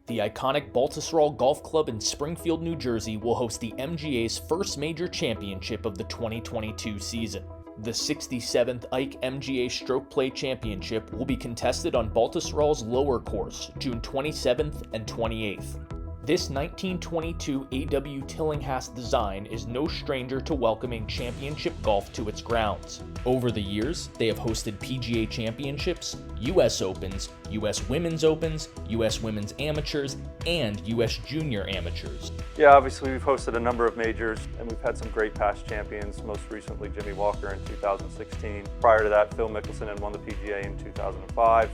The iconic Baltusrol Golf Club in Springfield, New Jersey will host the MGA's first major championship of the 2022 season. The 67th Ike MGA Stroke Play Championship will be contested on Baltusrol's lower course, June 27th and 28th. This 1922 A.W. Tillinghast design is no stranger to welcoming championship golf to its grounds. Over the years, they have hosted PGA Championships, US Opens, US Women's Opens, US Women's Amateurs, and US Junior Amateurs. Yeah, obviously we've hosted a number of majors, and we've had some great past champions, most recently Jimmy Walker in 2016. Prior to that, Phil Mickelson had won the PGA in 2005.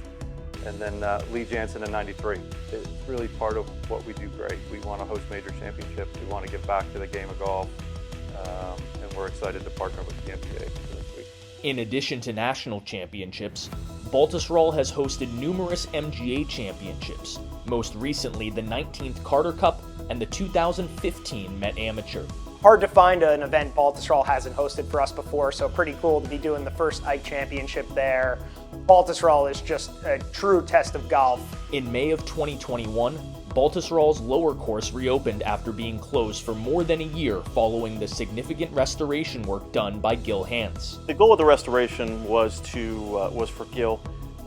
And then Lee Jansen in 93. It's really part of what we do great. We want to host major championships. We want to give back to the game of golf. And we're excited to partner with the MGA for this week. In addition to national championships, Baltusrol has hosted numerous MGA championships, most recently the 19th Carter Cup and the 2015 Met Amateur. Hard to find an event Baltusrol hasn't hosted for us before, so pretty cool to be doing the first Ike Championship there. Baltusrol is just a true test of golf. In May of 2021, Baltusrol's lower course reopened after being closed for more than a year following the significant restoration work done by Gil Hanse. The goal of the restoration was for Gil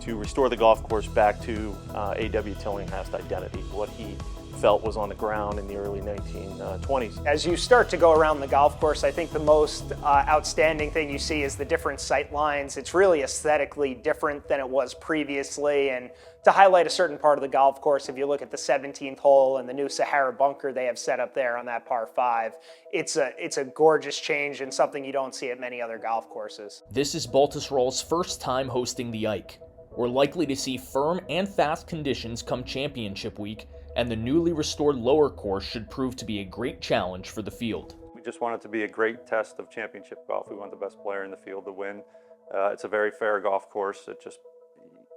to restore the golf course back to A.W. Tillinghast identity, what he felt was on the ground in the early 1920s. As you start to go around the golf course, I think the most outstanding thing you see is the different sight lines. It's really aesthetically different than it was previously, and to highlight a certain part of the golf course, if you look at the 17th hole and the new Sahara bunker they have set up there on that par 5, it's a gorgeous change and something you don't see at many other golf courses. This is Baltusrol's first time hosting the Ike. We're likely to see firm and fast conditions come championship week, and the newly restored lower course should prove to be a great challenge for the field. We just want it to be a great test of championship golf. We want the best player in the field to win. It's a very fair golf course. It just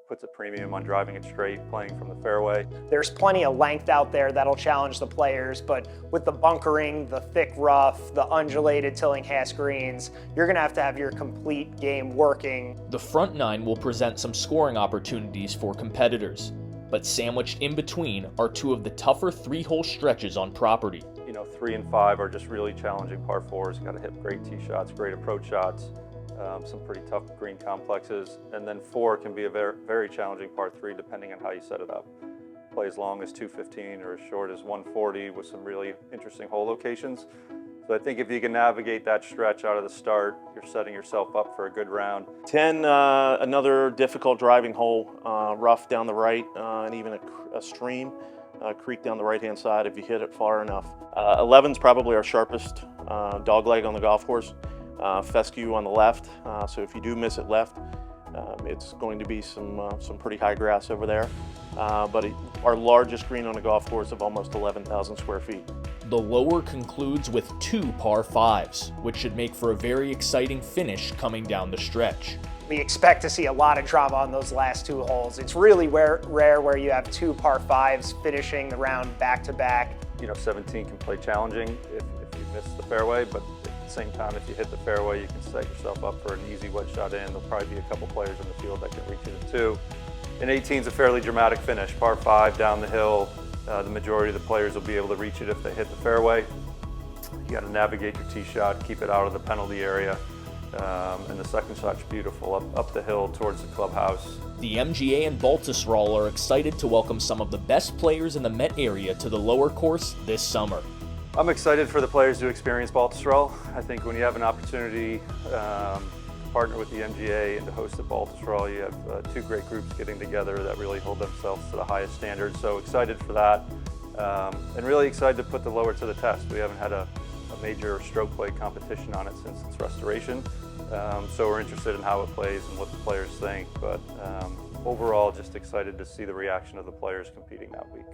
puts a premium on driving it straight, playing from the fairway. There's plenty of length out there that'll challenge the players, but with the bunkering, the thick rough, the undulated Tillinghast greens, you're going to have your complete game working. The front nine will present some scoring opportunities for competitors, but sandwiched in between are two of the tougher 3-hole stretches on property. You know, 3 and 5 are just really challenging par 4s. Got to hit great tee shots, great approach shots, some pretty tough green complexes. And then 4 can be a very, very challenging par 3 depending on how you set it up. Play as long as 215 or as short as 140 with some really interesting hole locations. So I think if you can navigate that stretch out of the start, you're setting yourself up for a good round. 10, another difficult driving hole, rough down the right, and even a stream, creek down the right-hand side if you hit it far enough. 11's probably our sharpest dogleg on the golf course. Fescue on the left, so if you do miss it left, it's going to be some pretty high grass over there. But our largest green on the golf course of almost 11,000 square feet. The lower concludes with 2 par 5s, which should make for a very exciting finish coming down the stretch. We expect to see a lot of drama on those last 2 holes. It's really rare where you have 2 par 5s finishing the round back-to-back. You know, 17 can play challenging if you miss the fairway, but at the same time, if you hit the fairway, you can set yourself up for an easy wedge shot in. There'll probably be a couple players in the field that can reach it at 2. And 18's a fairly dramatic finish. Par 5 down the hill. The majority of the players will be able to reach it if they hit the fairway. You got to navigate your tee shot, keep it out of the penalty area. And the second shot's beautiful, up the hill towards the clubhouse. The MGA and Baltusrol are excited to welcome some of the best players in the Met area to the lower course this summer. I'm excited for the players to experience Baltusrol. I think when you have an opportunity to partner with the MGA and to host at Baltusrol, you have 2 great groups getting together that really hold themselves to the highest standards. So excited for that, and really excited to put the lower to the test. We haven't had a major stroke play competition on it since its restoration. So we're interested in how it plays and what the players think, but overall just excited to see the reaction of the players competing that week.